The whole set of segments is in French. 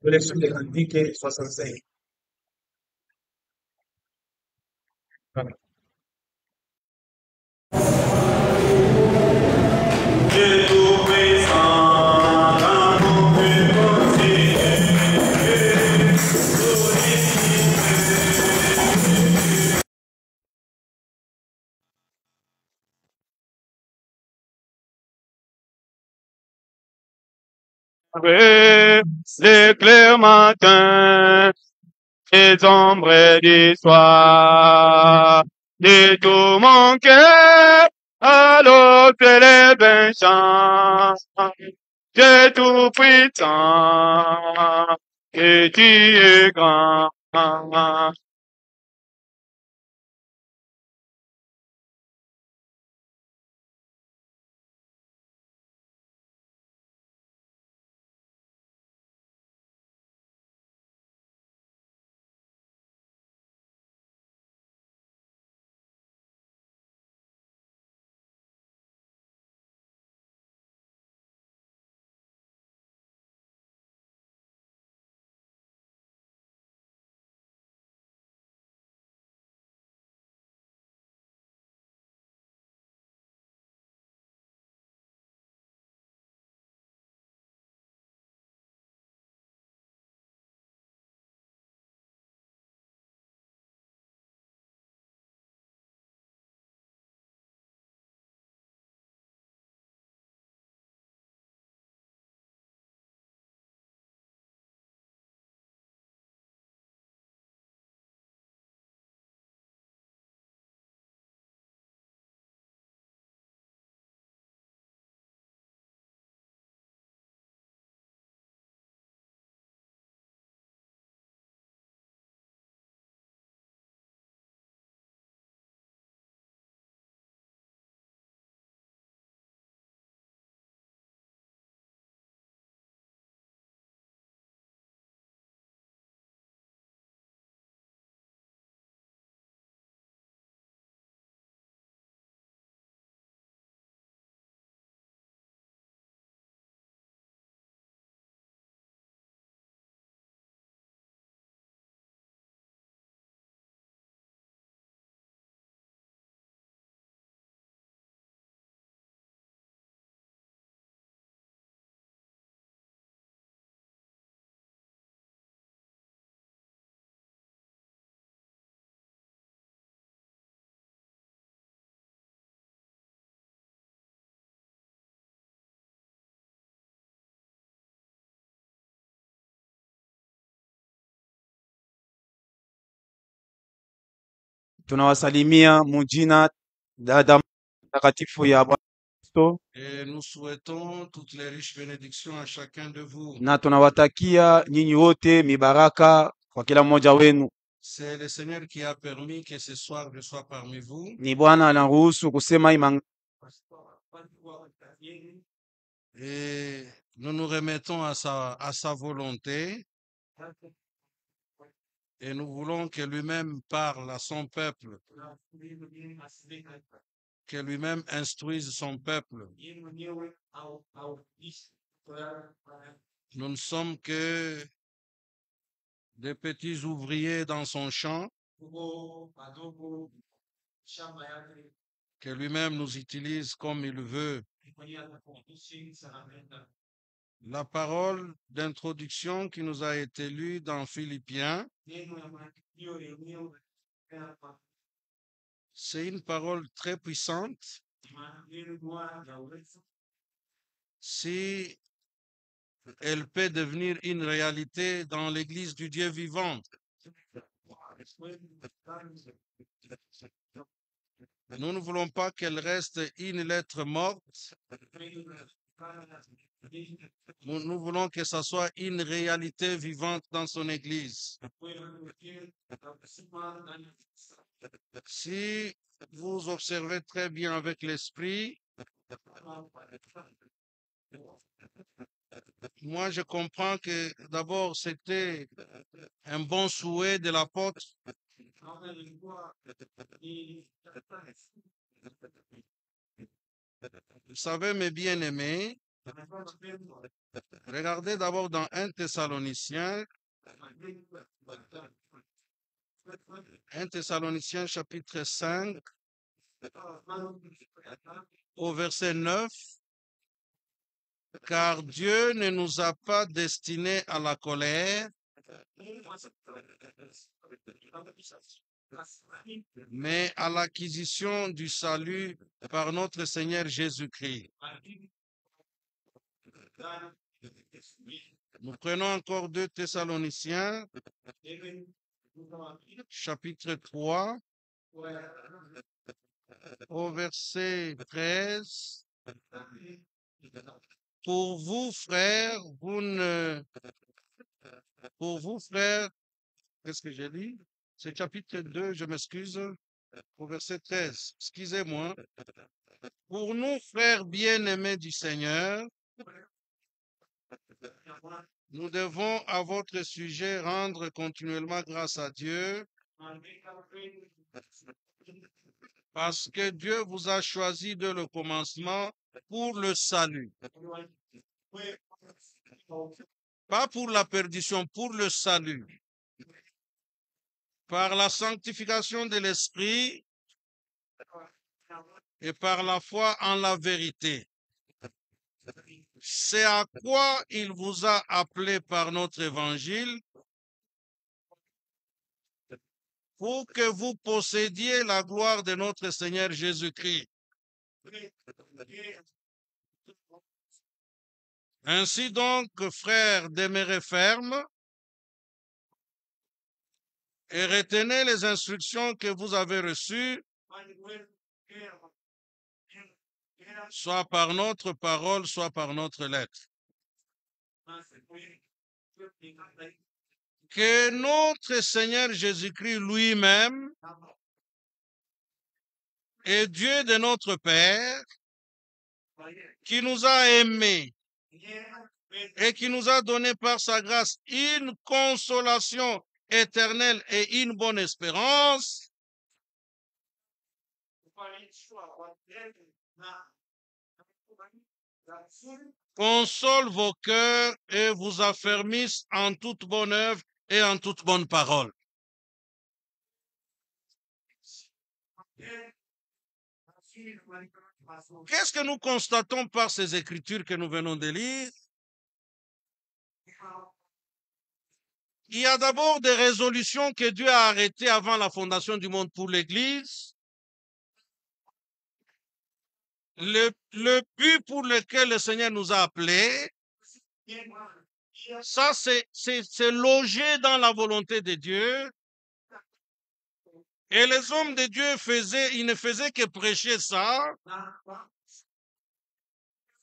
Lezione delle antiche 66. Dieu tout-puissant, dans nos buts continués, les clairs matins, les ombres du soir, de tout mon cœur, alors que les bains chant, Dieu tout-puissant, que tu es grand. Tunawasalimia mujina dada mtakatifu ya Bwana Kristo, Et nous souhaitons toutes les riches bénédictions à chacun de vous. na tunawatakia nyinyi wote mibaraka kwa kila mmoja wenu. C'est le Seigneur qui a permis que ce soir je sois parmi vous. Ni Bwana anaruhusu kusema Et nous nous remettons à sa volonté et nous voulons que lui-même parle à son peuple, que lui-même instruise son peuple. Nous ne sommes que des petits ouvriers dans son champ, que lui-même nous utilise comme il veut. La parole d'introduction qui nous a été lue dans Philippiens, c'est une parole très puissante. Si elle peut devenir une réalité dans l'Église du Dieu vivant. Nous ne voulons pas qu'elle reste une lettre morte. Nous voulons que ça soit une réalité vivante dans son Église. Si vous observez très bien avec l'esprit, moi je comprends que d'abord c'était un bon souhait de l'apôtre. Vous savez, mes bien-aimés, Regardez d'abord dans 1 Thessaloniciens, 1 Thessaloniciens chapitre 5, au verset 9. Car Dieu ne nous a pas destinés à la colère, mais à l'acquisition du salut par notre Seigneur Jésus-Christ. Nous prenons encore 2 Thessaloniciens, chapitre 3, au verset 13. Pour vous, frères, qu'est-ce que j'ai dit? C'est chapitre 2, je m'excuse, au verset 13. Excusez-moi. Pour nous, frères bien-aimés du Seigneur, nous devons à votre sujet rendre continuellement grâce à Dieu, parce que Dieu vous a choisi dès le commencement pour le salut. Pas pour la perdition, pour le salut. Par la sanctification de l'Esprit et par la foi en la vérité. C'est à quoi il vous a appelé par notre évangile, pour que vous possédiez la gloire de notre Seigneur Jésus-Christ. Ainsi donc, frères, demeurez fermes et retenez les instructions que vous avez reçues, soit par notre parole, soit par notre lettre. Que notre Seigneur Jésus-Christ lui-même et Dieu de notre Père, qui nous a aimés et qui nous a donné par sa grâce une consolation éternelle et une bonne espérance, console vos cœurs et vous affermisse en toute bonne œuvre et en toute bonne parole. Qu'est-ce que nous constatons par ces écritures que nous venons de lire? Il y a d'abord des résolutions que Dieu a arrêtées avant la fondation du monde pour l'Église. Le but pour lequel le Seigneur nous a appelés, ça c'est logé dans la volonté de Dieu. Et les hommes de Dieu ils ne faisaient que prêcher ça.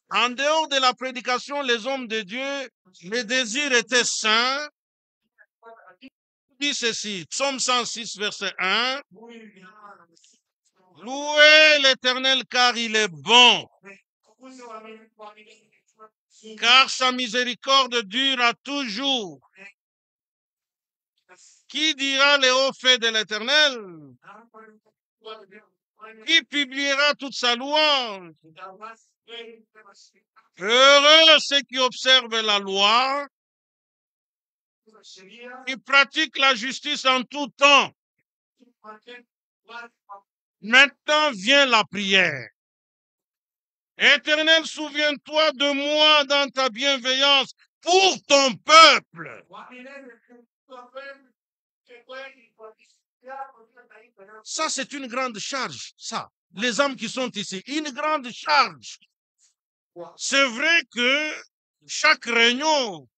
En dehors de la prédication, les hommes de Dieu, les désirs étaient saints. Dit ceci, Psaume 106, verset 1. Louez l'Éternel car il est bon, car sa miséricorde dure à toujours. Qui dira les hauts faits de l'Éternel? Qui publiera toute sa louange? Heureux ceux qui observent la loi, qui pratiquent la justice en tout temps. Maintenant vient la prière. Éternel, souviens-toi de moi dans ta bienveillance pour ton peuple. Ça, c'est une grande charge, ça. Les âmes qui sont ici, une grande charge. C'est vrai que chaque réunion,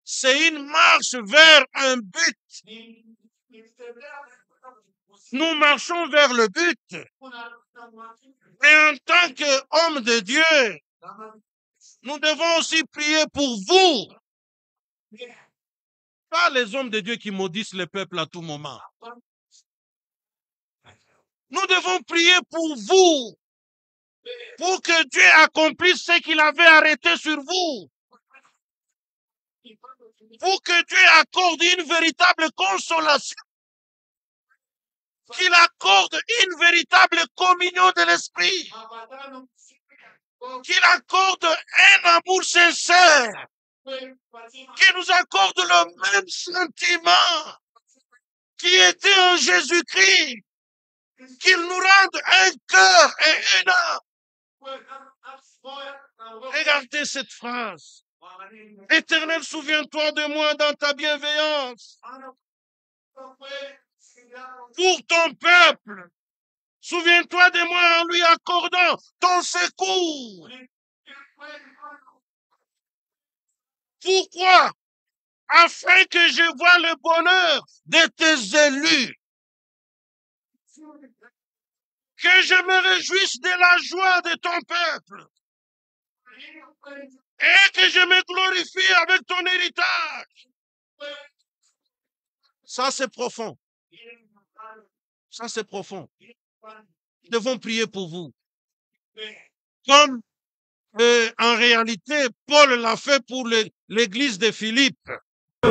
c'est une marche vers un but. Nous marchons vers le but. Mais en tant qu'homme de Dieu, nous devons aussi prier pour vous. Pas les hommes de Dieu qui maudissent le peuple à tout moment. Nous devons prier pour vous, pour que Dieu accomplisse ce qu'il avait arrêté sur vous, pour que Dieu accorde une véritable consolation, qu'il accorde une véritable communion de l'esprit. qu'il accorde un amour sincère, qu'il nous accorde le même sentiment qui était en Jésus-Christ, qu'il nous rende un cœur et une âme. Regardez cette phrase. Éternel, souviens-toi de moi dans ta bienveillance. Pour ton peuple, souviens-toi de moi en lui accordant ton secours. Pourquoi? Afin que je voie le bonheur de tes élus. Que je me réjouisse de la joie de ton peuple. Et que je me glorifie avec ton héritage. Ça, c'est profond. Ça, c'est profond. Nous devons prier pour vous. Comme en réalité, Paul l'a fait pour l'église de Philippe. Il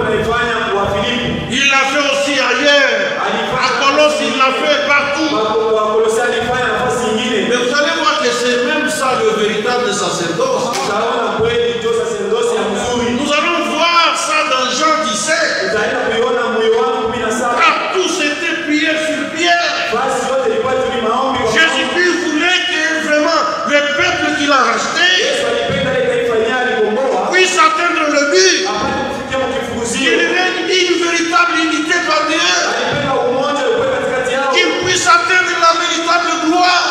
l'a fait aussi ailleurs. À Colosse, il l'a fait partout. Mais vous allez voir que c'est même ça le véritable sacerdoce. Nous allons voir ça dans Jean 17. Partout c'était prière sur pierre. Jésus-Christ voulait que vraiment le peuple qu'il a racheté puisse atteindre le but. Qu'il règne une véritable unité parmi eux. Qu'il puisse atteindre la véritable gloire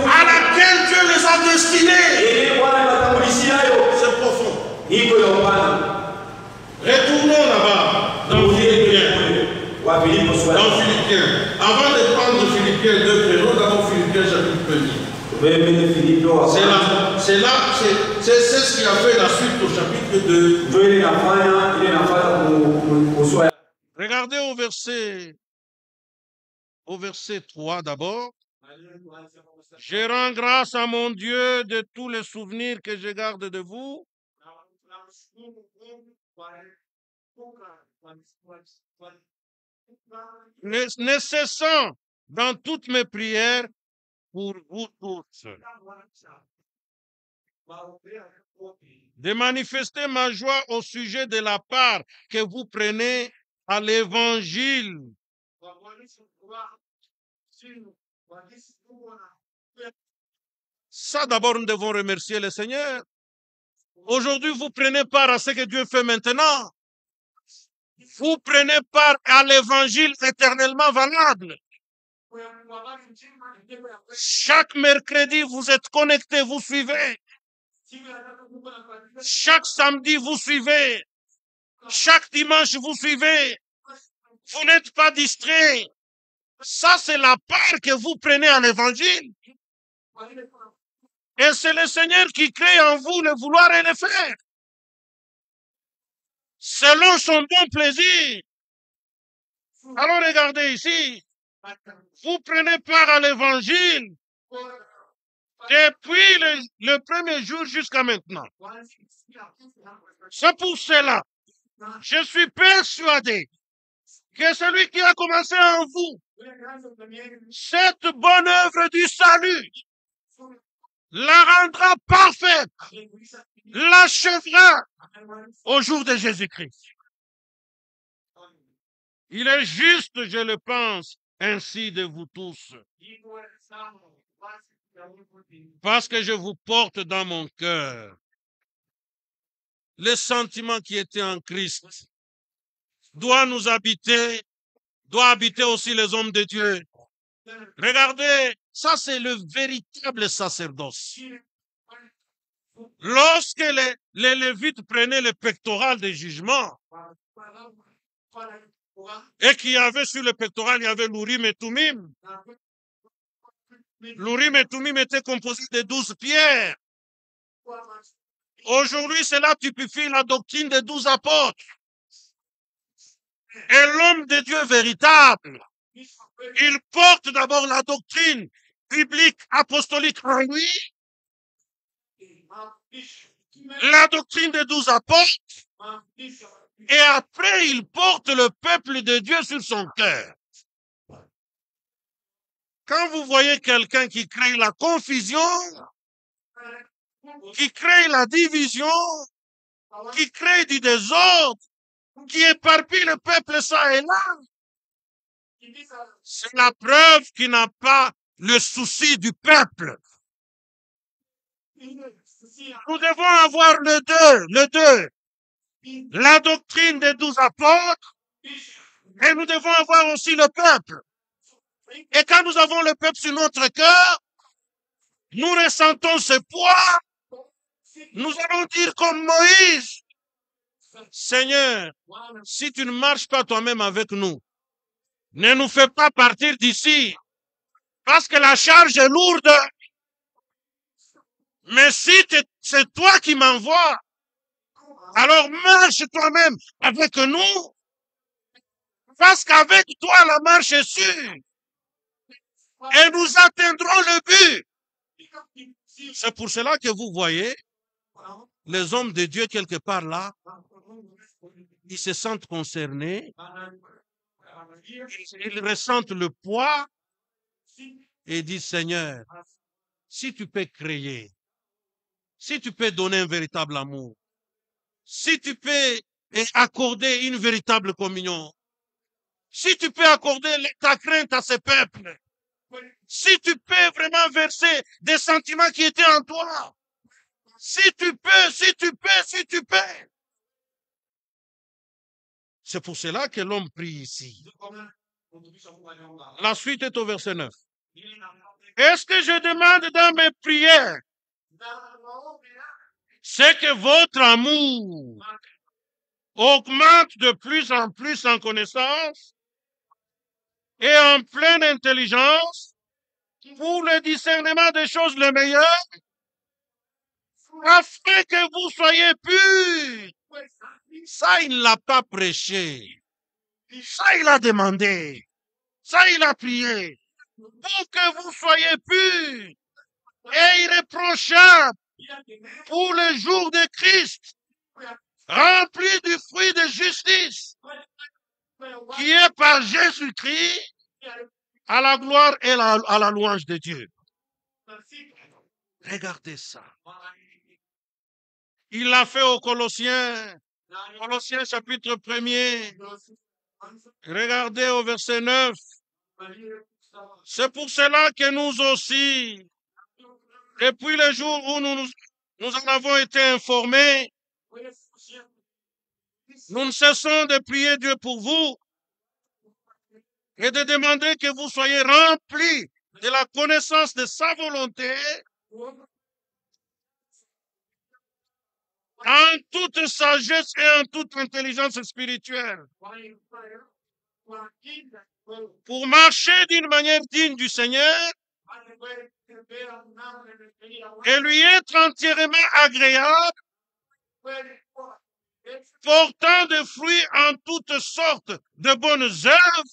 à laquelle Dieu les a destinés. C'est profond. Retournons là-bas, dans Philippiens. Dans Philippiens. Avant de prendre Philippiens 2, prenons d'abord Philippiens chapitre 1er. C'est ce qui a fait la suite au chapitre 2. Regardez au verset 3 d'abord. Je rends grâce à mon Dieu de tous les souvenirs que je garde de vous. Ne cessant dans toutes mes prières pour vous tous, de manifester ma joie au sujet de la part que vous prenez à l'évangile. Ça, d'abord, nous devons remercier le Seigneur. Aujourd'hui, vous prenez part à ce que Dieu fait maintenant. Vous prenez part à l'évangile éternellement valable. Chaque mercredi, vous êtes connectés, vous suivez. Chaque samedi, vous suivez. Chaque dimanche, vous suivez. Vous n'êtes pas distraits. Ça, c'est la part que vous prenez à l'évangile. Et c'est le Seigneur qui crée en vous le vouloir et le faire. Selon son bon plaisir. Alors regardez ici. Vous prenez part à l'évangile depuis le premier jour jusqu'à maintenant. C'est pour cela, je suis persuadé que celui qui a commencé en vous cette bonne œuvre du salut la rendra parfaite, l'achèvera au jour de Jésus-Christ. Il est juste, je le pense, ainsi de vous tous. Parce que je vous porte dans mon cœur les sentiments qui étaient en Christ doit nous habiter, doit habiter aussi les hommes de Dieu. Regardez, ça c'est le véritable sacerdoce. Lorsque les Lévites prenaient le pectoral des jugements, et qu'il y avait sur le pectoral, il y avait l'Urim et Tumim. L'Urim et Tumim étaient composés de 12 pierres. Aujourd'hui, cela typifie la doctrine des 12 apôtres. Et l'homme de Dieu véritable, il porte d'abord la doctrine biblique apostolique en lui, la doctrine des 12 apôtres, et après il porte le peuple de Dieu sur son cœur. Quand vous voyez quelqu'un qui crée la confusion, qui crée la division, qui crée du désordre, qui éparpille le peuple ça et là. C'est la preuve qu'il n'a pas le souci du peuple. Nous devons avoir le deux. La doctrine des 12 apôtres, et nous devons avoir aussi le peuple. Et quand nous avons le peuple sur notre cœur, nous ressentons ce poids. Nous allons dire comme Moïse, Seigneur, si tu ne marches pas toi-même avec nous, ne nous fais pas partir d'ici, parce que la charge est lourde. Mais si c'est toi qui m'envoies, alors marche toi-même avec nous, parce qu'avec toi, la marche est sûre. Et nous atteindrons le but. C'est pour cela que vous voyez les hommes de Dieu quelque part là, ils se sentent concernés, ils ressentent le poids et disent, Seigneur, si tu peux créer, si tu peux donner un véritable amour, si tu peux accorder une véritable communion, si tu peux accorder ta crainte à ce peuple, si tu peux vraiment verser des sentiments qui étaient en toi, si tu peux. C'est pour cela que l'homme prie ici. La suite est au verset 9. Est-ce que je demande dans mes prières, c'est que votre amour augmente de plus en plus en connaissance et en pleine intelligence pour le discernement des choses les meilleures, afin que vous soyez purs. Ça, il ne l'a pas prêché. Ça, il a demandé. Ça, il a prié. Pour que vous soyez purs et irréprochables pour le jour de Christ, remplis du fruit de justice, qui est par Jésus-Christ, à la gloire et à la louange de Dieu. Regardez ça. Il l'a fait aux Colossiens. Colossiens chapitre 1er. Regardez au verset 9. C'est pour cela que nous aussi, depuis le jour où nous en avons été informés, nous ne cessons de prier Dieu pour vous et de demander que vous soyez remplis de la connaissance de sa volonté en toute sagesse et en toute intelligence spirituelle, pour marcher d'une manière digne du Seigneur et lui être entièrement agréable, portant des fruits en toutes sortes de bonnes œuvres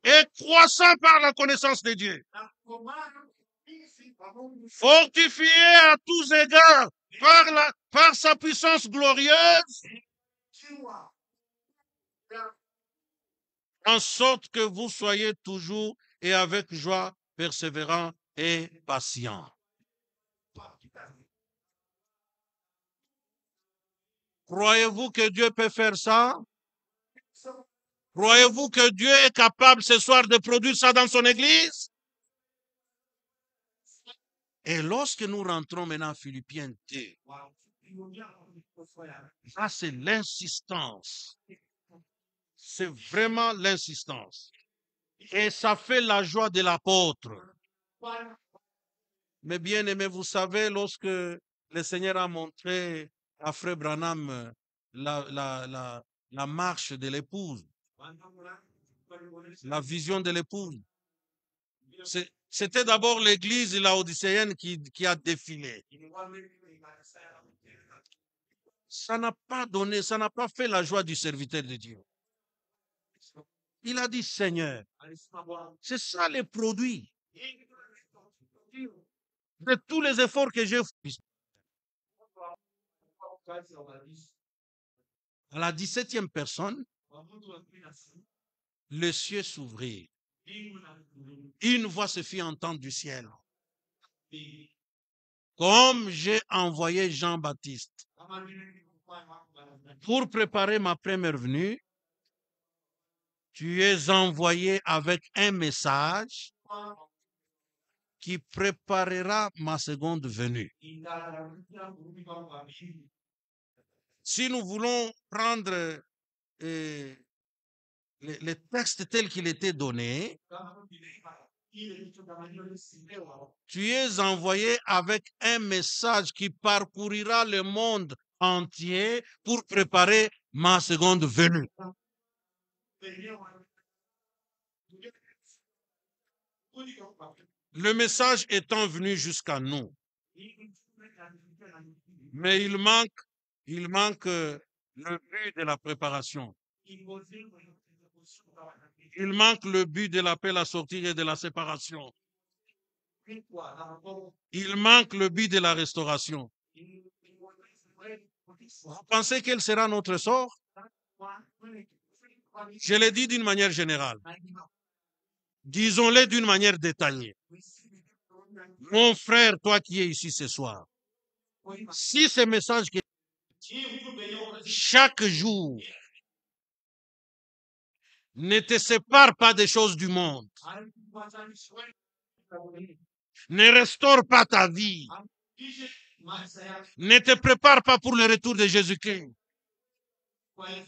et croissant par la connaissance de Dieu, fortifié à tous égards par sa puissance glorieuse, en sorte que vous soyez toujours et avec joie persévérants et patients. Croyez-vous que Dieu peut faire ça? Croyez-vous que Dieu est capable ce soir de produire ça dans son église? Et lorsque nous rentrons maintenant à Philippiens 2, ça c'est l'insistance. C'est vraiment l'insistance. Et ça fait la joie de l'apôtre. Mais bien aimé, vous savez, lorsque le Seigneur a montré à Frère Branham la marche de l'épouse, la vision de l'épouse, c'était d'abord l'église laodicéenne qui a défilé. Ça n'a pas donné, ça n'a pas fait la joie du serviteur de Dieu. Il a dit, Seigneur, c'est ça les produits de tous les efforts que j'ai faits. À la 17e personne, le ciel s'ouvrit. Une voix se fit entendre du ciel. comme j'ai envoyé Jean-Baptiste pour préparer ma première venue, tu es envoyé avec un message qui préparera ma seconde venue. Si nous voulons prendre les textes tels qu'il était donné, tu es envoyé avec un message qui parcourira le monde entier pour préparer ma seconde venue. Le message étant venu jusqu'à nous, mais il manque le but de la préparation. Il manque le but de l'appel à sortir et de la séparation. Il manque le but de la restauration. Vous pensez quel sera notre sort? Je l'ai dit d'une manière générale. Disons-le d'une manière détaillée. Mon frère, toi qui es ici ce soir, si ce message que chaque jour ne te sépare pas des choses du monde, ne restaure pas ta vie, ne te prépare pas pour le retour de Jésus-Christ,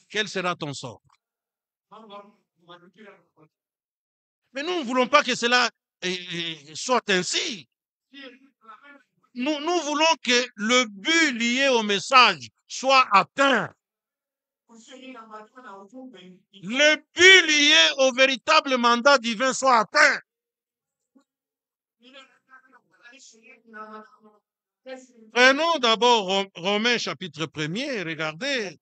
quel sera ton sort? Mais nous ne voulons pas que cela soit ainsi. Nous voulons que le but lié au message soit atteint. Le but lié au véritable mandat divin soit atteint. Prenons d'abord Romains chapitre 1er, regardez.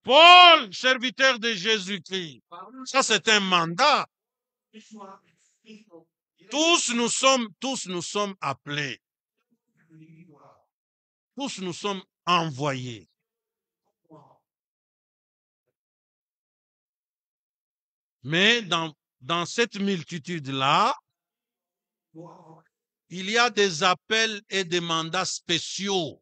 Paul, serviteur de Jésus-Christ. Ça, c'est un mandat. Tous nous sommes appelés. Tous nous sommes envoyés. Mais dans cette multitude-là, il y a des appels et des mandats spéciaux.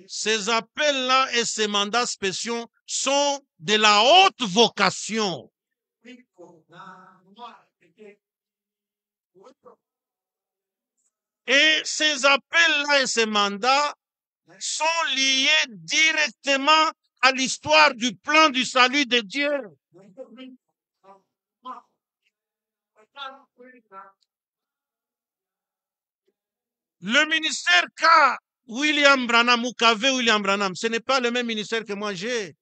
Ces appels-là et ces mandats spéciaux sont de la haute vocation. Et ces appels-là et ces mandats sont liés directement à l'histoire du plan du salut de Dieu. Le ministère qu'a William Branham ou qu'avait William Branham, ce n'est pas le même ministère que moi j'ai.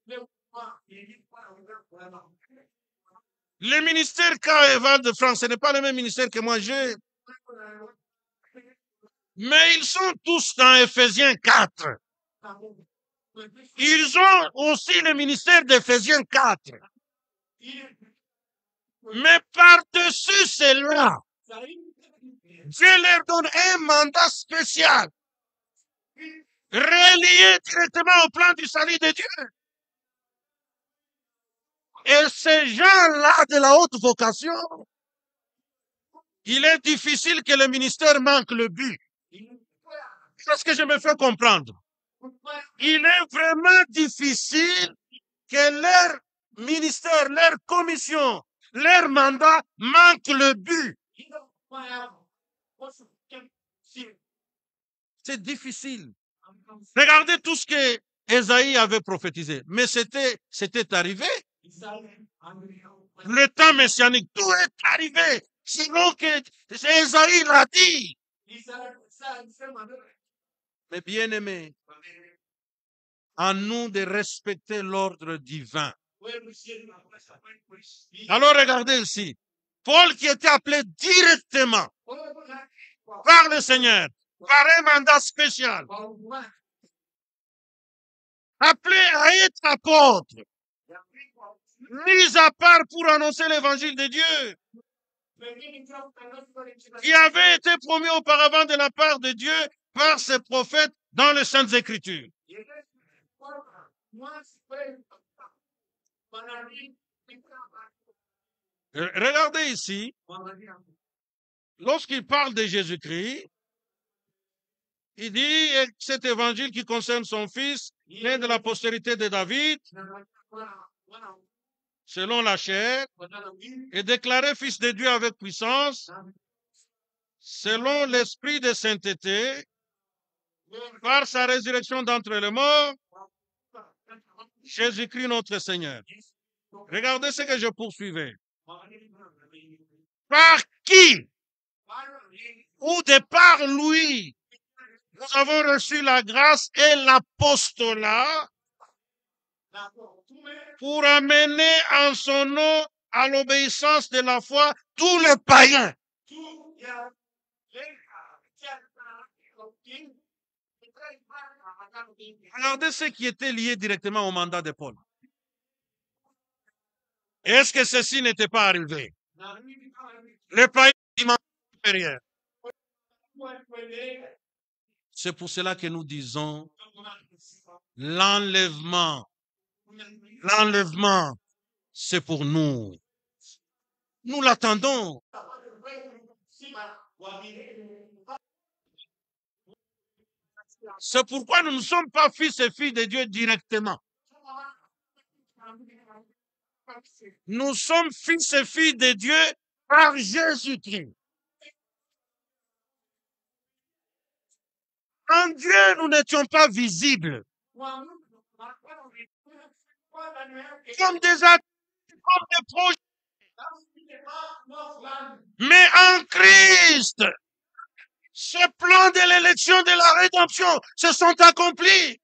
Le ministère qu'a Evald de France, ce n'est pas le même ministère que moi j'ai. Mais ils sont tous dans Éphésiens 4. Ils ont aussi le ministère d'Éphésiens 4. Mais par-dessus cela, Dieu leur donne un mandat spécial, relié directement au plan du salut de Dieu. Et ces gens-là de la haute vocation, il est difficile que le ministère manque le but. C'est ce que je me fais comprendre. Il est vraiment difficile que leur ministère, leur commission, leur mandat manque le but. C'est difficile. Regardez tout ce que Ésaïe avait prophétisé. Mais c'était arrivé. Le temps messianique, tout est arrivé. Sinon que Ésaïe l'a dit. Mais bien aimé, à nous de respecter l'ordre divin. Alors regardez ici. Paul qui était appelé directement par le Seigneur, par un mandat spécial, appelé à être apôtre, mis à part pour annoncer l'évangile de Dieu, qui avait été promis auparavant de la part de Dieu par ses prophètes dans les Saintes Écritures. Regardez ici, lorsqu'il parle de Jésus-Christ, il dit cet évangile qui concerne son fils, né de la postérité de David, selon la chair, est déclaré fils de Dieu avec puissance, selon l'esprit de sainteté, par sa résurrection d'entre les morts, Jésus-Christ notre Seigneur. Regardez ce que je poursuivais. Par qui ou de par lui, nous avons reçu la grâce et l'apostolat pour amener en son nom à l'obéissance de la foi tous les païens. Regardez ce qui était lié directement au mandat de Paul. Est-ce que ceci n'était pas arrivé? Les païens dimension supérieure. C'est pour cela que nous disons l'enlèvement. L'enlèvement, c'est pour nous. Nous l'attendons. C'est pourquoi nous ne sommes pas fils et filles de Dieu directement. Nous sommes fils et filles de Dieu par Jésus-Christ. En Dieu, nous n'étions pas visibles. Comme des actes, comme des projets. Mais en Christ, ce plan de l'élection de la rédemption se sont accomplis.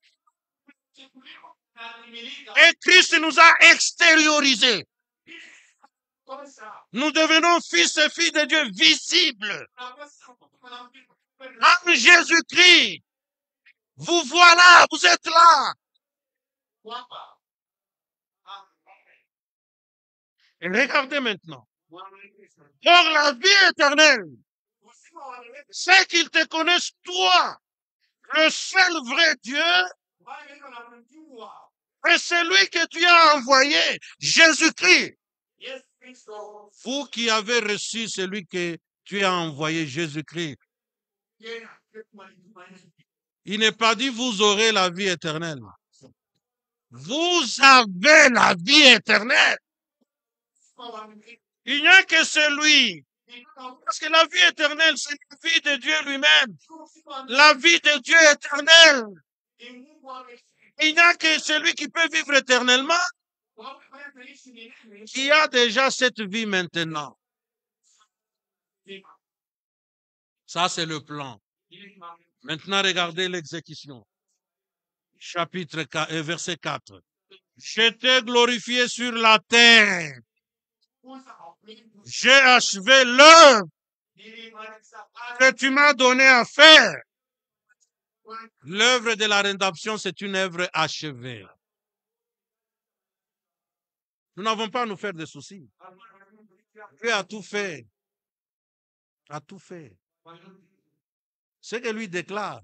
Et Christ nous a extériorisés. Nous devenons fils et filles de Dieu visibles. En Jésus-Christ, vous voilà, vous êtes là. Et regardez maintenant. Pour la vie éternelle, c'est qu'ils te connaissent toi, le seul vrai Dieu, et celui que tu as envoyé, Jésus-Christ. Vous qui avez reçu celui que tu as envoyé, Jésus-Christ. Il n'est pas dit vous aurez la vie éternelle. Vous avez la vie éternelle. Il n'y a que celui. Parce que la vie éternelle, c'est la vie de Dieu lui-même. La vie de Dieu éternelle. Il n'y a que celui qui peut vivre éternellement qui a déjà cette vie maintenant. Ça, c'est le plan. Maintenant, regardez l'exécution. Chapitre 4, verset 4. Je t'ai glorifié sur la terre. J'ai achevé l'œuvre que tu m'as donné à faire. L'œuvre de la rédemption, c'est une œuvre achevée. Nous n'avons pas à nous faire de soucis. Dieu a tout fait. A tout fait. Ce que lui déclare,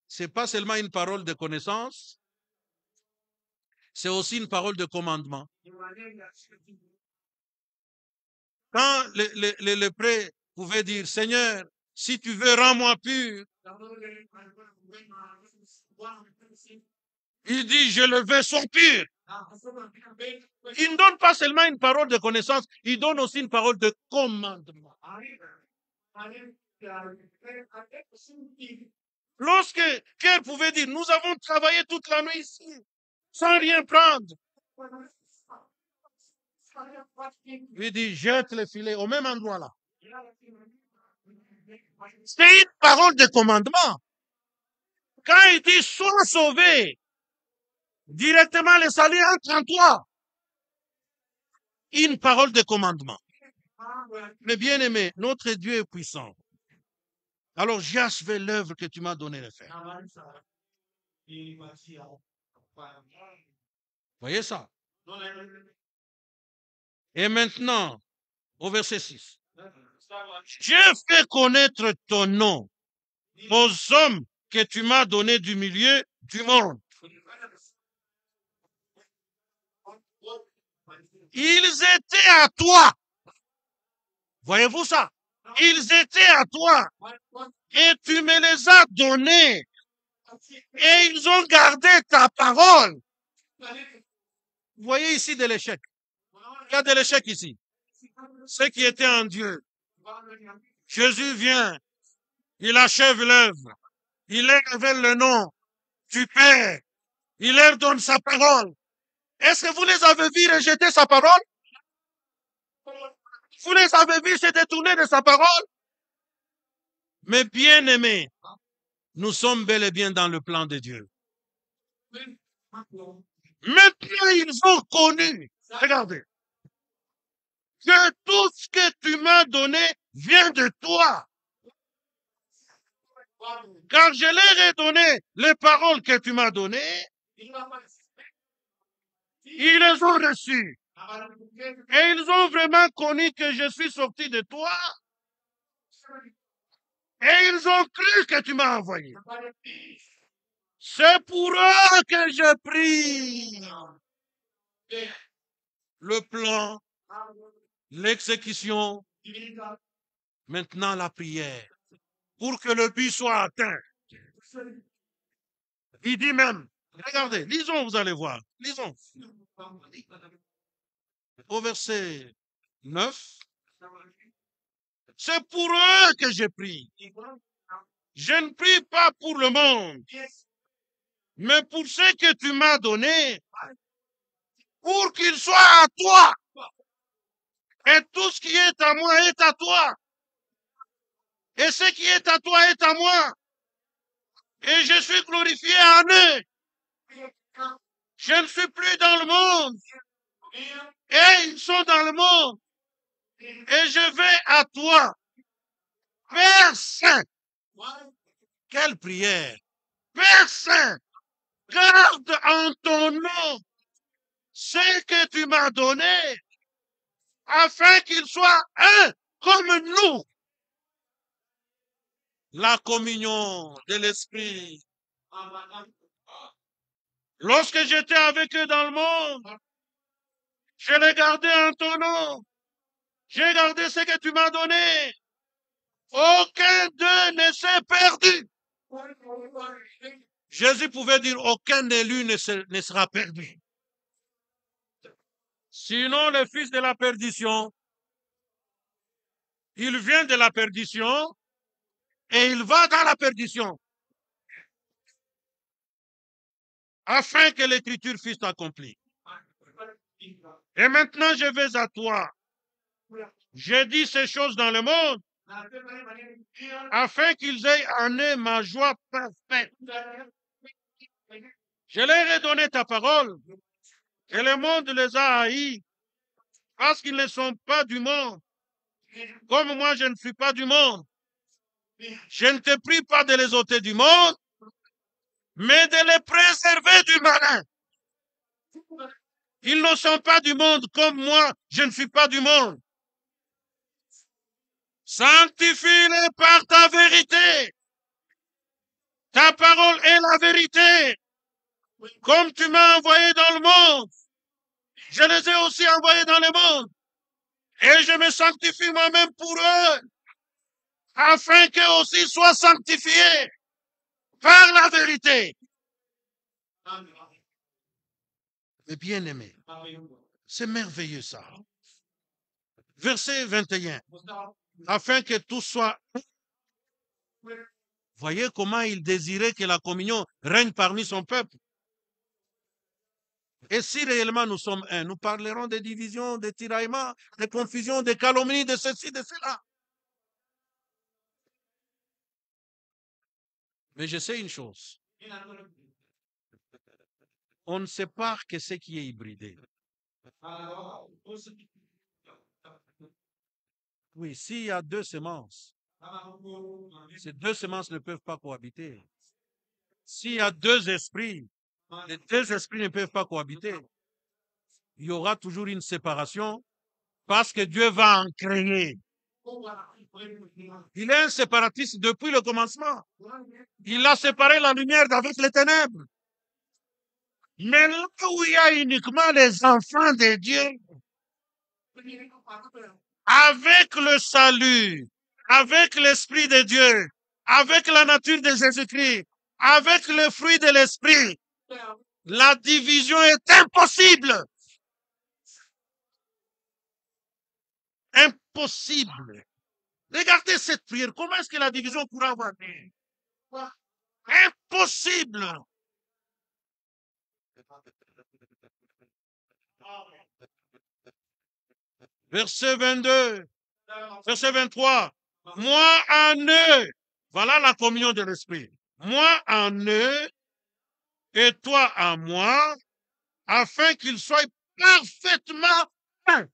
ce n'est pas seulement une parole de connaissance, c'est aussi une parole de commandement. Quand le lépreux pouvait dire, Seigneur, si tu veux, rends-moi pur. Il dit, je le veux, sois pur. Il ne donne pas seulement une parole de connaissance, il donne aussi une parole de commandement. Lorsque Pierre pouvait dire, nous avons travaillé toute la nuit ici, sans rien prendre. Il dit, jette le filet au même endroit là. C'est une parole de commandement. Quand il dit, sois sauvé, directement le salut entre en toi. Une parole de commandement. Mais bien aimé, notre Dieu est puissant. Alors j'ai achevé l'œuvre que tu m'as donné de faire. Voyez ça? Et maintenant, au verset 6. J'ai fait connaître ton nom aux hommes que tu m'as donnés du milieu du monde. Ils étaient à toi. Voyez-vous ça? Ils étaient à toi et tu me les as donnés et ils ont gardé ta parole. Vous voyez ici de l'échec. Il y a de l'échec ici. Ceux qui étaient en Dieu. Jésus vient, il achève l'œuvre, il leur révèle le nom du Père, il leur donne sa parole. Est-ce que vous les avez vus rejeter sa parole? Vous les avez vus se détourner de sa parole? Mais bien aimés, nous sommes bel et bien dans le plan de Dieu. Maintenant, ils ont connu, regardez, que tout ce que tu m'as donné vient de toi. Car je leur ai donné les paroles que tu m'as données, ils les ont reçues. Et ils ont vraiment connu que je suis sorti de toi. Et ils ont cru que tu m'as envoyé. C'est pour eux que je prie. Le plan, l'exécution, maintenant la prière, pour que le but soit atteint. Il dit même, regardez, lisons, vous allez voir, lisons. Au verset 9, c'est pour eux que je prie. Je ne prie pas pour le monde, mais pour ce que tu m'as donné, pour qu'il soit à toi. Et tout ce qui est à moi est à toi. Et ce qui est à toi est à moi. Et je suis glorifié en eux. Je ne suis plus dans le monde. Et ils sont dans le monde. Et je vais à toi. Père Saint. Quelle prière. Père Saint, garde en ton nom ce que tu m'as donné, afin qu'il soit un comme nous. La communion de l'Esprit. Lorsque j'étais avec eux dans le monde, je les gardais en ton nom. J'ai gardé ce que tu m'as donné. Aucun d'eux ne s'est perdu. Jésus pouvait dire aucun élu ne sera perdu. Sinon, le fils de la perdition, il vient de la perdition et il va dans la perdition. Afin que l'écriture fût accomplie. Et maintenant, je vais à toi. J'ai dit ces choses dans le monde, afin qu'ils aient en eux ma joie parfaite. Je leur ai donné ta parole, et le monde les a haïs, parce qu'ils ne sont pas du monde. Comme moi, je ne suis pas du monde. Je ne te prie pas de les ôter du monde, mais de les préserver du malin. Ils ne sont pas du monde comme moi, je ne suis pas du monde. Sanctifie-les par ta vérité. Ta parole est la vérité. Comme tu m'as envoyé dans le monde, je les ai aussi envoyés dans le monde. Et je me sanctifie moi-même pour eux, afin qu'eux aussi soient sanctifiés par la vérité. Mais bien aimé, c'est merveilleux ça. Verset 21. Afin que tout soit... Voyez comment il désirait que la communion règne parmi son peuple. Et si réellement nous sommes un, nous parlerons des divisions, des tiraillements, des confusions, des calomnies, de ceci, de cela. Mais je sais une chose. On ne sait pas que ce qui est hybridé. Oui, s'il y a deux semences, ces deux semences ne peuvent pas cohabiter. S'il y a deux esprits, les deux esprits ne peuvent pas cohabiter. Il y aura toujours une séparation parce que Dieu va en créer. Il est un séparatiste depuis le commencement. Il a séparé la lumière d'avec les ténèbres. Mais là où il y a uniquement les enfants de Dieu, avec le salut, avec l'Esprit de Dieu, avec la nature de Jésus-Christ, avec le fruit de l'Esprit, la division est impossible. Impossible. Regardez cette prière. Comment est-ce que la division pourra avoir lieu? Impossible. Verset 22, verset 23. Moi en eux. Voilà la communion de l'Esprit. Moi en eux et toi en moi, afin qu'ils soient parfaitement un.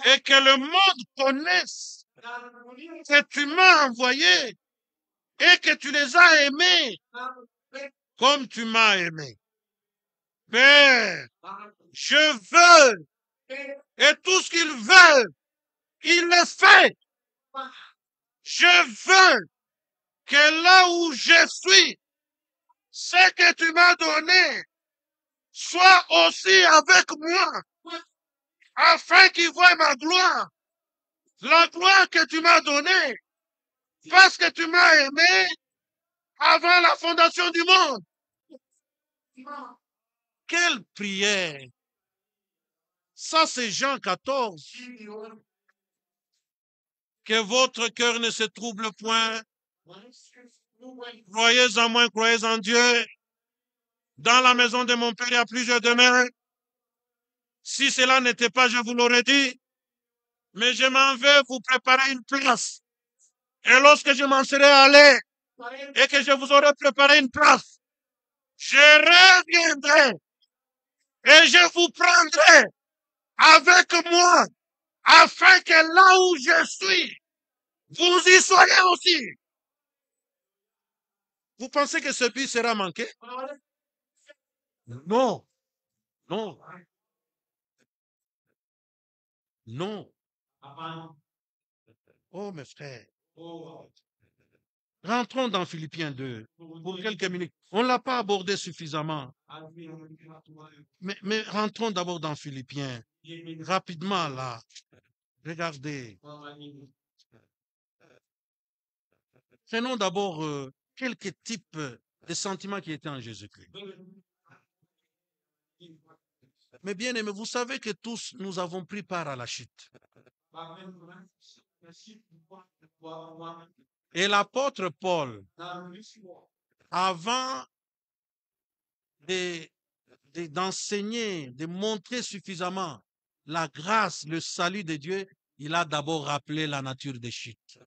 Et que le monde connaisse que tu m'as envoyé et que tu les as aimés comme tu m'as aimé. Père, je veux, et tout ce qu'il veut, il le fait. Je veux que là où je suis, ce que tu m'as donné, soit aussi avec moi, afin qu'ils voient ma gloire, la gloire que tu m'as donnée, parce que tu m'as aimé avant la fondation du monde. Quelle prière! Ça, c'est Jean 14. Que votre cœur ne se trouble point. Croyez en moi, croyez en Dieu. Dans la maison de mon Père, il y a plusieurs demeures. Si cela n'était pas, je vous l'aurais dit. Mais je m'en vais vous préparer une place. Et lorsque je m'en serai allé et que je vous aurai préparé une place, je reviendrai et je vous prendrai avec moi, afin que là où je suis, vous y soyez aussi. Vous pensez que ce but sera manqué? Non, non, non. Oh, mes frères. Rentrons dans Philippiens 2 pour quelques minutes. On ne l'a pas abordé suffisamment. Mais rentrons d'abord dans Philippiens. Rapidement, là. Regardez. Prenons d'abord quelques types de sentiments qui étaient en Jésus-Christ. Mais bien aimé, vous savez que tous nous avons pris part à la chute. Et l'apôtre Paul, avant d'enseigner, de montrer suffisamment la grâce, le salut de Dieu, il a d'abord rappelé la nature des chutes.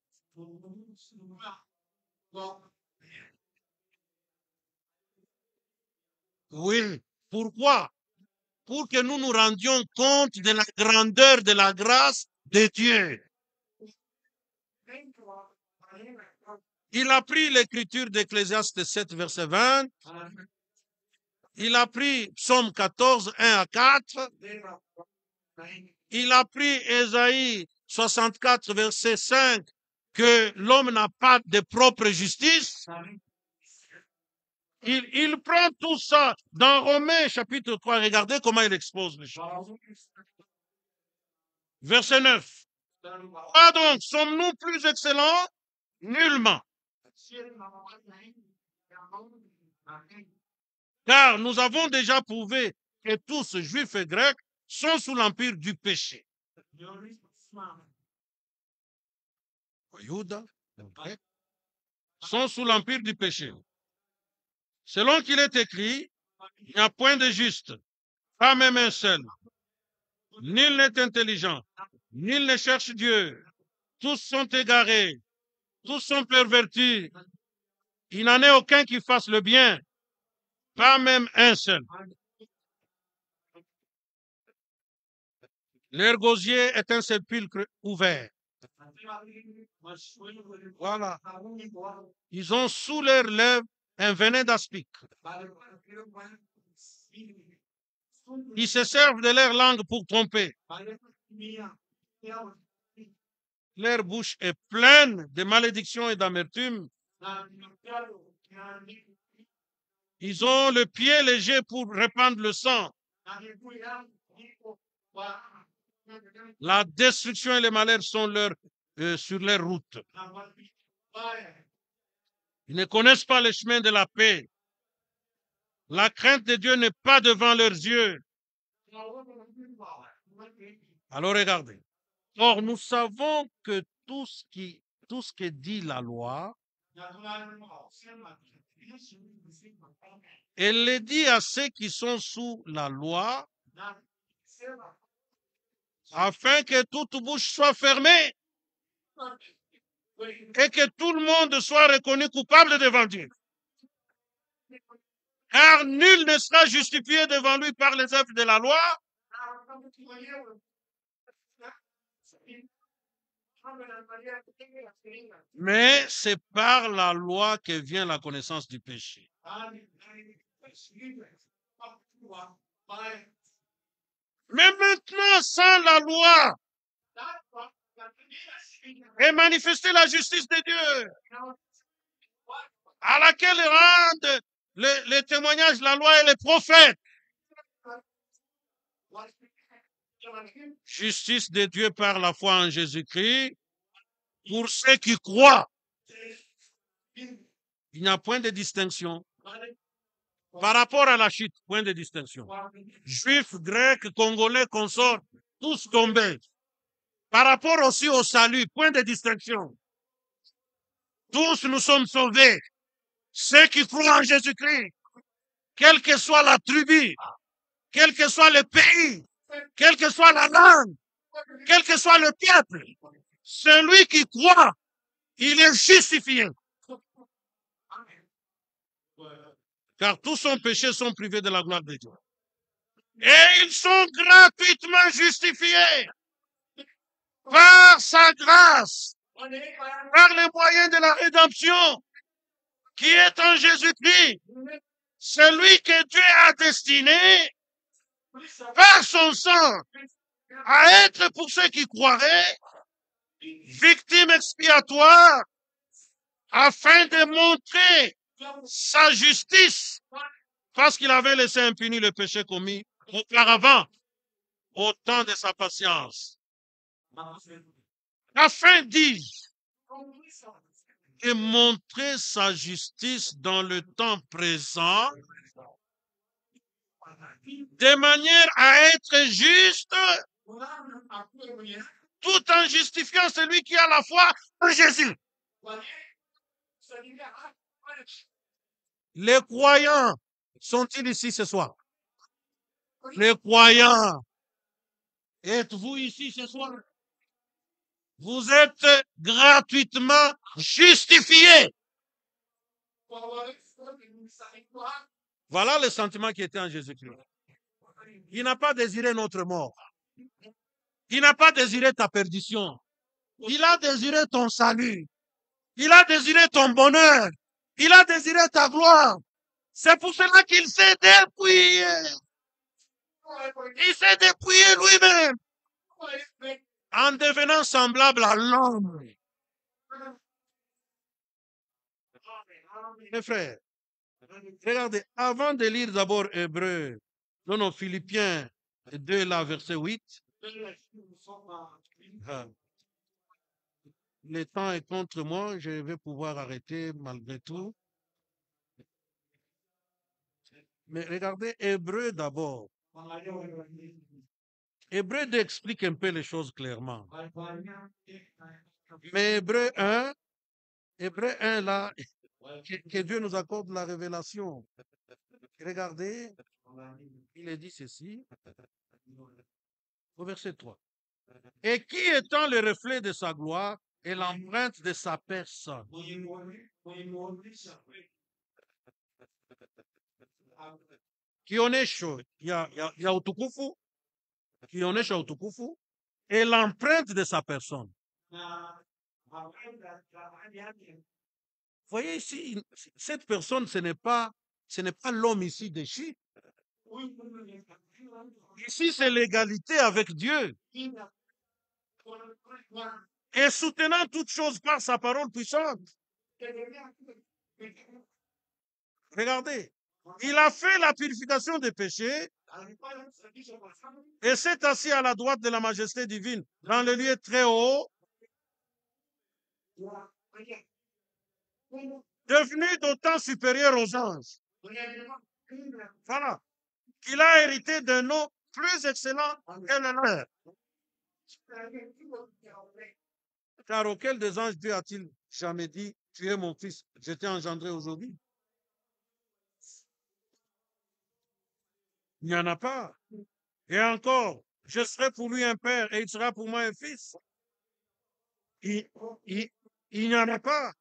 Oui, pourquoi? Pour que nous nous rendions compte de la grandeur de la grâce de Dieu. Il a pris l'écriture d'Ecclésiaste 7, verset 20. Il a pris Psaume 14, 1 à 4. Il a pris Ésaïe 64, verset 5, que l'homme n'a pas de propre justice. Il prend tout ça dans Romains chapitre 3. Regardez comment il expose les choses. Verset 9. Ah donc, sommes-nous plus excellents? Nullement. Car nous avons déjà prouvé que tous, juifs et grecs, sont sous l'empire du péché. Judas, sont sous l'empire du péché. Selon qu'il est écrit, il n'y a point de juste, pas même un seul. Nul n'est intelligent, nul ne cherche Dieu. Tous sont égarés, tous sont pervertis. Il n'en est aucun qui fasse le bien, pas même un seul. Leur gosier est un sépulcre ouvert. Voilà. Ils ont sous leurs lèvres un venin d'aspic. Ils se servent de leur langue pour tromper. Leur bouche est pleine de malédictions et d'amertume. Ils ont le pied léger pour répandre le sang. La destruction et le malheur sont sur leur route. Ils ne connaissent pas le chemin de la paix. La crainte de Dieu n'est pas devant leurs yeux. Alors regardez. Or, nous savons que tout ce que dit la loi, elle le dit à ceux qui sont sous la loi, afin que toute bouche soit fermée et que tout le monde soit reconnu coupable devant Dieu. Car nul ne sera justifié devant lui par les œuvres de la loi, mais c'est par la loi que vient la connaissance du péché. Mais maintenant, sans la loi, est manifestée la justice de Dieu, à laquelle rendent le témoignage, la loi et les prophètes. Justice de Dieu par la foi en Jésus-Christ, pour ceux qui croient. Il n'y a point de distinction. Par rapport à la chute, point de distinction. Juifs, Grecs, Congolais, consorts, tous tombés. Par rapport aussi au salut, point de distinction. Tous nous sommes sauvés. Ceux qui croient en Jésus-Christ, quelle que soit la tribu, quel que soit le pays, quelle que soit la langue, quel que soit le peuple, celui qui croit, il est justifié. Car tous son péché sont privés de la gloire de Dieu. Et ils sont gratuitement justifiés par sa grâce, par les moyens de la rédemption qui est en Jésus-Christ, celui que Dieu a destiné par son sang à être pour ceux qui croiraient victime expiatoire afin de montrer sa justice parce qu'il avait laissé impuni le péché commis auparavant au temps de sa patience. Afin, dis-je, de montrer sa justice dans le temps présent, de manière à être juste, tout en justifiant celui qui a la foi en Jésus. Les croyants sont-ils ici ce soir? Les croyants, êtes-vous ici ce soir? Vous êtes gratuitement justifiés. Voilà le sentiment qui était en Jésus-Christ. Il n'a pas désiré notre mort. Il n'a pas désiré ta perdition. Il a désiré ton salut. Il a désiré ton bonheur. Il a désiré ta gloire. C'est pour cela qu'il s'est dépouillé. Il s'est dépouillé lui-même en devenant semblable à l'homme. Mes frères, regardez, avant de lire d'abord Hébreu, non, Philippiens 2, là, verset 8. Le temps est contre moi, je vais pouvoir arrêter malgré tout. Mais regardez Hébreu d'abord. Hébreu explique un peu les choses clairement. Mais Hébreu 1 là, que Dieu nous accorde la révélation. Regardez, il est dit ceci, au verset 3. Et qui étant le reflet de sa gloire et l'empreinte de sa personne. Kionyesho ya utukufu, kionyesho utukufu et l'empreinte de sa personne. Voyez ici, cette personne, ce n'est pas l'homme ici déchu. Ici, c'est l'égalité avec Dieu. Et soutenant toutes choses par sa parole puissante. Regardez, Il a fait la purification des péchés et s'est assis à la droite de la majesté divine dans le lieu très haut, devenu d'autant supérieur aux anges. Voilà. Qu'il a hérité d'un nom plus excellent que le leur. Car auquel des anges Dieu a-t-il jamais dit, tu es mon fils, je t'ai engendré aujourd'hui? Il n'y en a pas. Et encore, je serai pour lui un père et il sera pour moi un fils. Il n'y en a pas.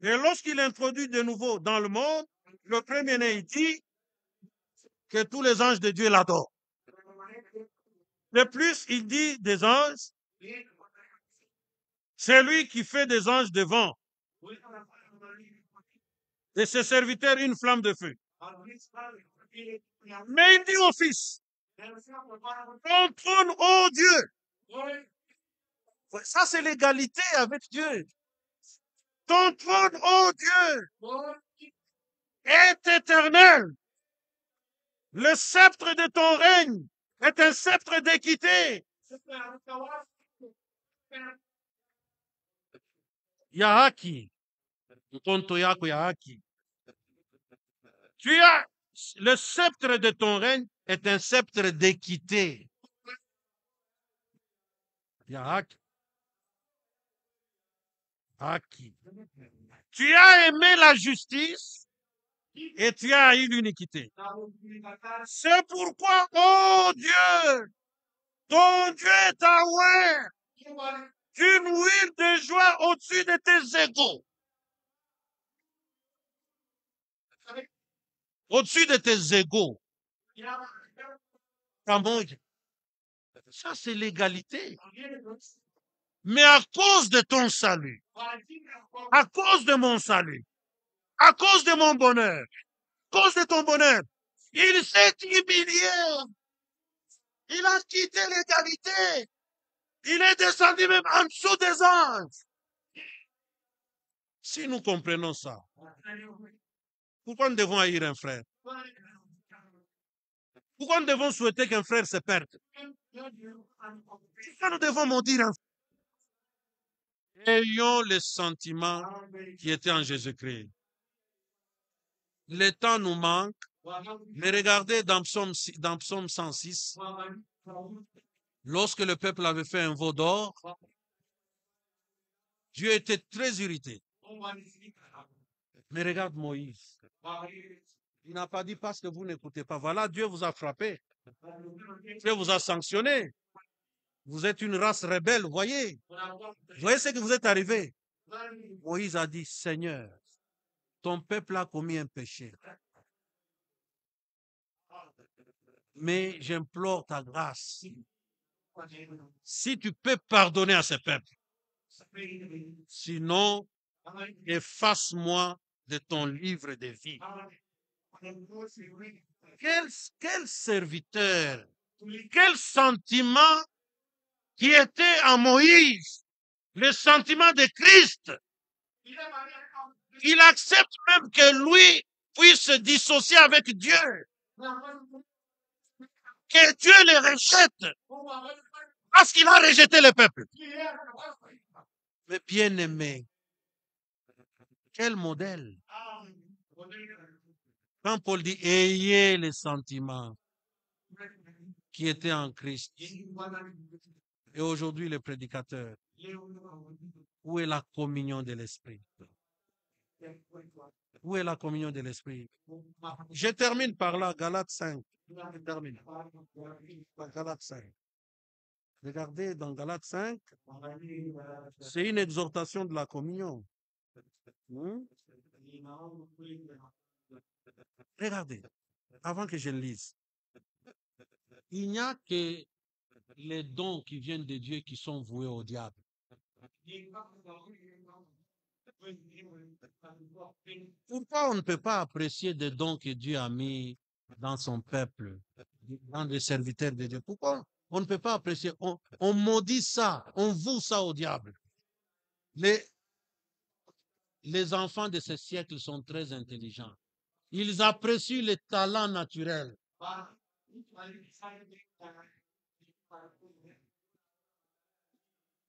Et lorsqu'il introduit de nouveau dans le monde, le premier-né, il dit que tous les anges de Dieu l'adorent. De plus, il dit des anges, c'est lui qui fait des anges de vent. Et ses serviteurs une flamme de feu. Mais il dit au Fils, ton trône, ô Dieu. Ça, c'est l'égalité avec Dieu. Ton trône, ô Dieu, est éternel. Le sceptre de ton règne est un sceptre d'équité. Ya haki. Mkonto yako ya haki. Tu as le sceptre de ton règne est un sceptre d'équité. Ya haki. Haki. Tu as aimé la justice et tu as eu l'iniquité. C'est pourquoi, oh Dieu, ton Dieu est aware d'une huile de joie au-dessus de tes égaux. Au-dessus de tes égaux. Ça, c'est l'égalité. Mais à cause de ton salut, à cause de mon salut, à cause de mon bonheur, à cause de ton bonheur, il s'est humilié. Il a quitté l'égalité. Il est descendu même en dessous des anges. Si nous comprenons ça, pourquoi nous devons haïr un frère? Pourquoi nous devons souhaiter qu'un frère se perde? Pourquoi nous devons maudire un frère? Ayons les sentiments qui étaient en Jésus-Christ. Le temps nous manque, mais regardez dans Psaume 106, lorsque le peuple avait fait un veau d'or, Dieu était très irrité. Mais regarde Moïse. Il n'a pas dit parce que vous n'écoutez pas. Voilà, Dieu vous a frappé. Dieu vous a sanctionné. Vous êtes une race rebelle, voyez. Voyez ce que vous êtes arrivé. Moïse a dit, Seigneur, ton peuple a commis un péché. Mais j'implore ta grâce. Si tu peux pardonner à ce peuple. Sinon, efface-moi de ton livre de vie. Quel serviteur, quel sentiment qui était en Moïse, le sentiment de Christ. Il accepte même que lui puisse se dissocier avec Dieu. Que Dieu le rejette. Parce qu'il a rejeté le peuple. Mais bien aimé, quel modèle. Quand Paul dit, ayez les sentiments qui étaient en Christ. Et aujourd'hui, le prédicateur, où est la communion de l'Esprit? Où est la communion de l'Esprit? Je termine par là, Galates 5. Je termine. Galates 5. Regardez dans Galates 5, c'est une exhortation de la communion. Regardez, avant que je le lise. Il n'y a que les dons qui viennent de Dieu qui sont voués au diable. Pourquoi on ne peut pas apprécier des dons que Dieu a mis dans son peuple, dans les serviteurs de Dieu? Pourquoi on ne peut pas apprécier? On maudit ça, on voue ça au diable. Les enfants de ce siècle sont très intelligents. Ils apprécient les talents naturels.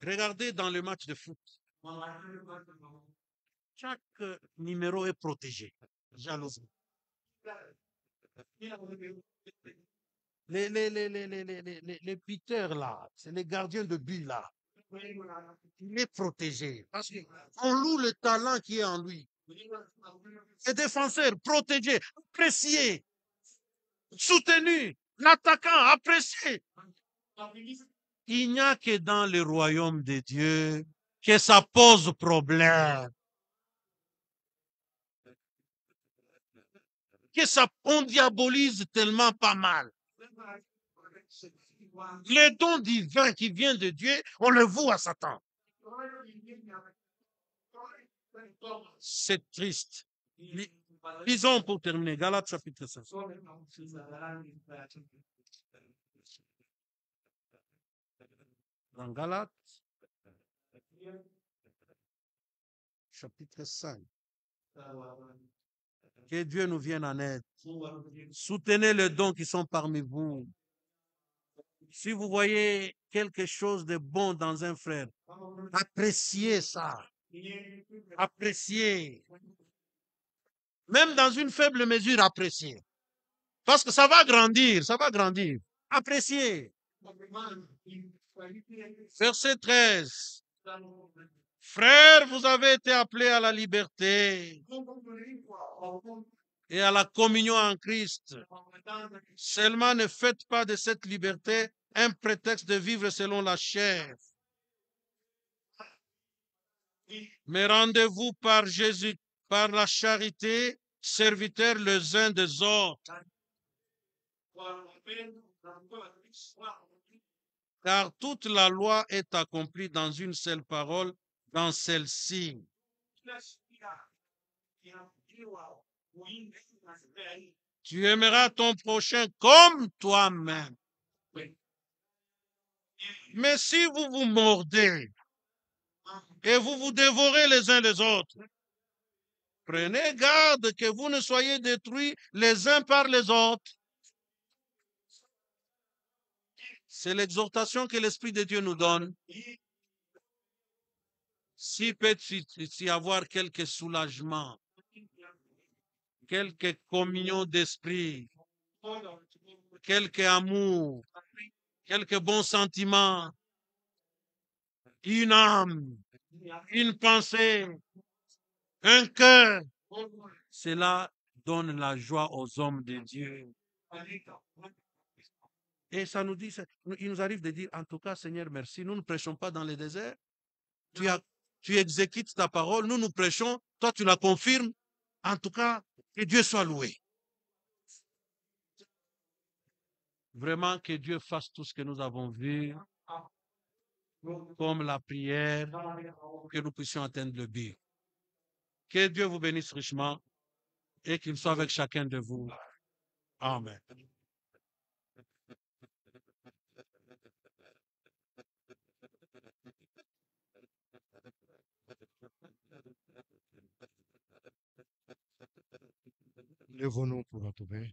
Regardez dans le match de foot. Chaque numéro est protégé. Jalousie. Les buteurs là, c'est les gardiens de but là. Il est protégé. Parce qu'on loue le talent qui est en lui. Les défenseurs protégés, appréciés, soutenus. L'attaquant apprécié. Il n'y a que dans le royaume de Dieu que ça pose problème. Que ça, on diabolise tellement pas mal. Les dons divins qui viennent de Dieu, on le voue à Satan. C'est triste. Lisons pour terminer, Galates chapitre 5. Dans Galates chapitre 5. Que Dieu nous vienne en aide. Soutenez les dons qui sont parmi vous. Si vous voyez quelque chose de bon dans un frère, appréciez ça. Appréciez. Même dans une faible mesure, appréciez. Parce que ça va grandir, ça va grandir. Appréciez. Verset 13. Frères, vous avez été appelés à la liberté et à la communion en Christ. Seulement ne faites pas de cette liberté un prétexte de vivre selon la chair. Mais rendez-vous par Jésus, par la charité, serviteurs les uns des autres. Car toute la loi est accomplie dans une seule parole, dans celle-ci. Tu aimeras ton prochain comme toi-même. Mais si vous vous mordez et vous vous dévorez les uns les autres, prenez garde que vous ne soyez détruits les uns par les autres. C'est l'exhortation que l'Esprit de Dieu nous donne. Si peut y avoir quelque soulagement, quelque communion d'esprit, quelque amour, quelques bons sentiments, une âme, une pensée, un cœur, cela donne la joie aux hommes de Dieu. Et ça nous dit, il nous arrive de dire, en tout cas, Seigneur, merci, nous ne prêchons pas dans le désert. Tu exécutes ta parole, nous prêchons, toi tu la confirmes. En tout cas, que Dieu soit loué. Vraiment que Dieu fasse tout ce que nous avons vu, comme la prière, que nous puissions atteindre le but. Que Dieu vous bénisse richement et qu'il soit avec chacun de vous. Amen. Lèvons-nous pour retrouver.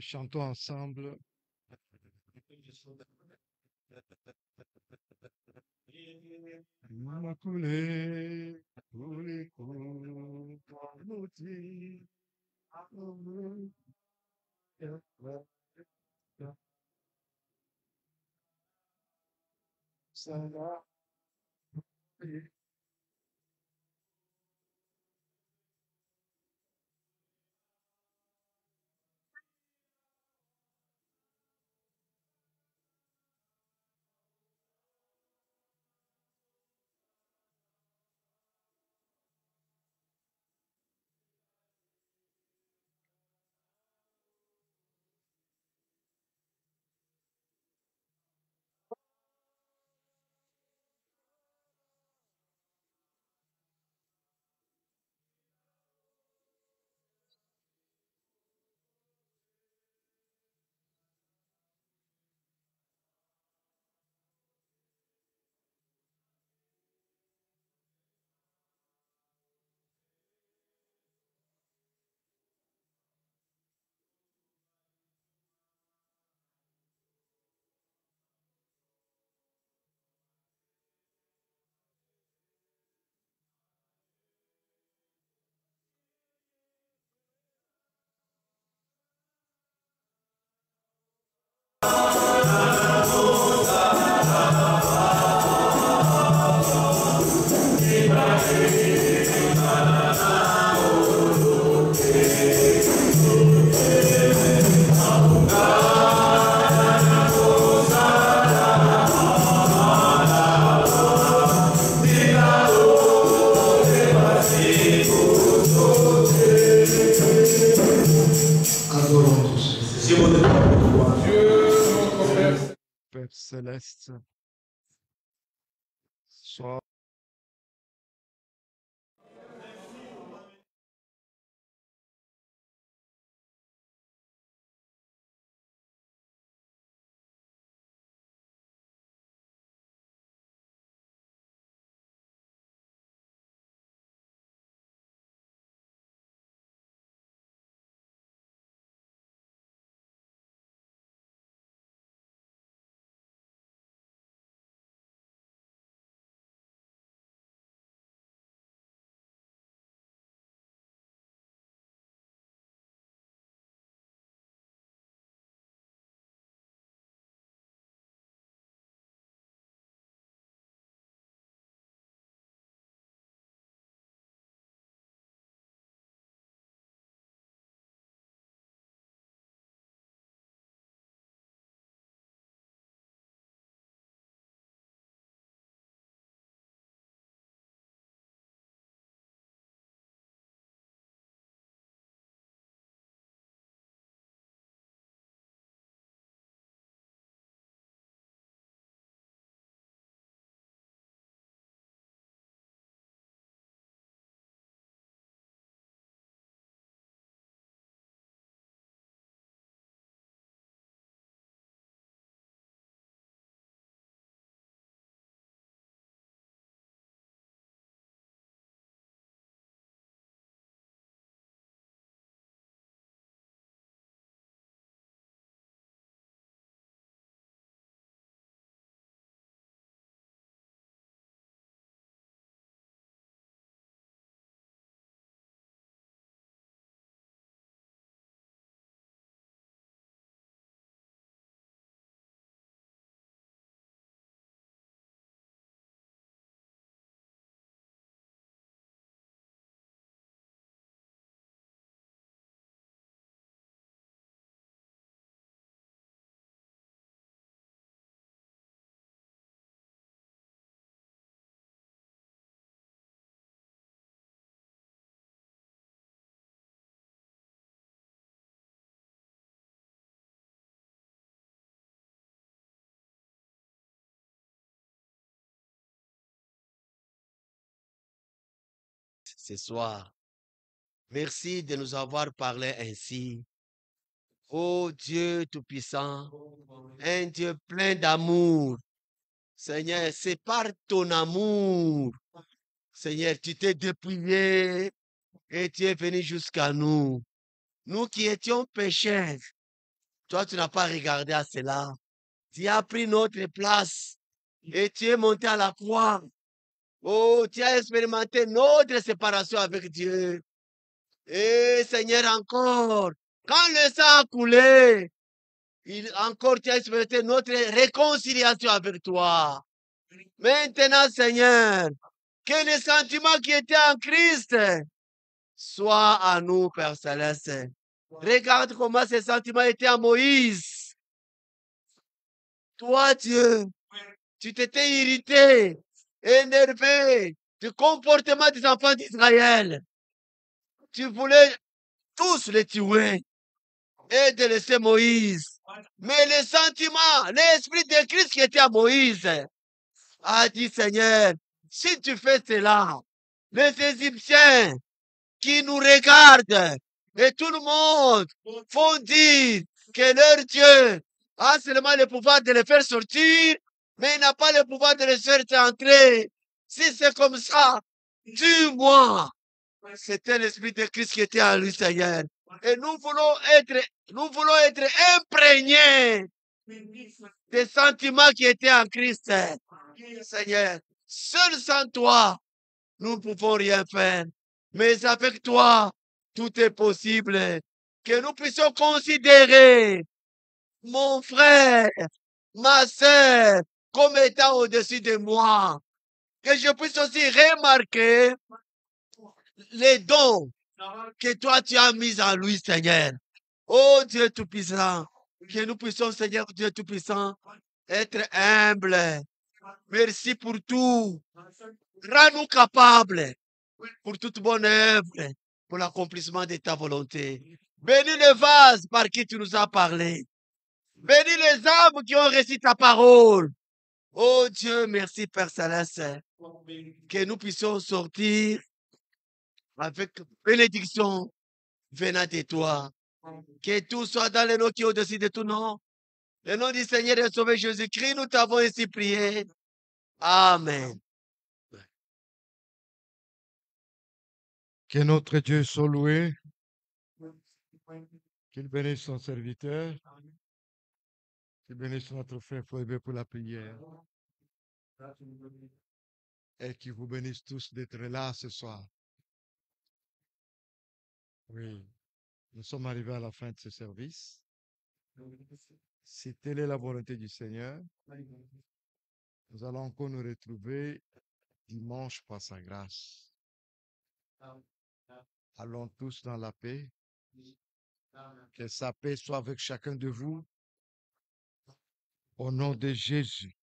Chantons ensemble. Immaculée, coulée, coulée, Adorons tous. Père céleste, sois ce soir. Merci de nous avoir parlé ainsi. Ô Dieu Tout-Puissant, un Dieu plein d'amour. Seigneur, c'est par ton amour. Seigneur, tu t'es dépouillé et tu es venu jusqu'à nous. Nous qui étions pécheurs, toi, tu n'as pas regardé à cela. Tu as pris notre place et tu es monté à la croix. Oh, tu as expérimenté notre séparation avec Dieu. Et Seigneur, encore, quand le sang a coulé, encore tu as expérimenté notre réconciliation avec toi. Maintenant, Seigneur, que les sentiments qui étaient en Christ soient à nous, Père Céleste. Regarde comment ces sentiments étaient à Moïse. Toi, Dieu, tu t'étais irrité, énervé du comportement des enfants d'Israël. Tu voulais tous les tuer et de laisser Moïse. Mais les sentiments, l'esprit de Christ qui était à Moïse a dit, Seigneur, si tu fais cela, les Égyptiens qui nous regardent et tout le monde font dire que leur Dieu a seulement le pouvoir de les faire sortir, mais il n'a pas le pouvoir de les faire entrer. Si c'est comme ça, tue-moi. C'était l'esprit de Christ qui était en lui, Seigneur. Et nous voulons être imprégnés des sentiments qui étaient en Christ, Seigneur. Seul sans toi, nous ne pouvons rien faire. Mais avec toi, tout est possible. Que nous puissions considérer mon frère, ma sœur, comme étant au-dessus de moi. Que je puisse aussi remarquer les dons que toi tu as mis en lui, Seigneur. Oh Dieu Tout-Puissant, que nous puissions, Seigneur Dieu Tout-Puissant, être humbles. Merci pour tout. Rends-nous capables pour toute bonne œuvre, pour l'accomplissement de ta volonté. Bénis le vase par qui tu nous as parlé. Bénis les âmes qui ont reçu ta parole. Oh Dieu, merci Père Céleste, que nous puissions sortir avec bénédiction venant de toi. Que tout soit dans le nom qui est au-dessus de tout nom. Le nom du Seigneur et Sauveur Jésus-Christ, nous t'avons ainsi prié. Amen. Que notre Dieu soit loué, qu'il bénisse son serviteur, qu'il bénisse notre frère Fouébé pour la prière, et qu'il vous bénisse tous d'être là ce soir. Oui, nous sommes arrivés à la fin de ce service. Si telle est la volonté du Seigneur, nous allons encore nous retrouver dimanche par sa grâce. Allons tous dans la paix. Que sa paix soit avec chacun de vous. Au nom de Jésus.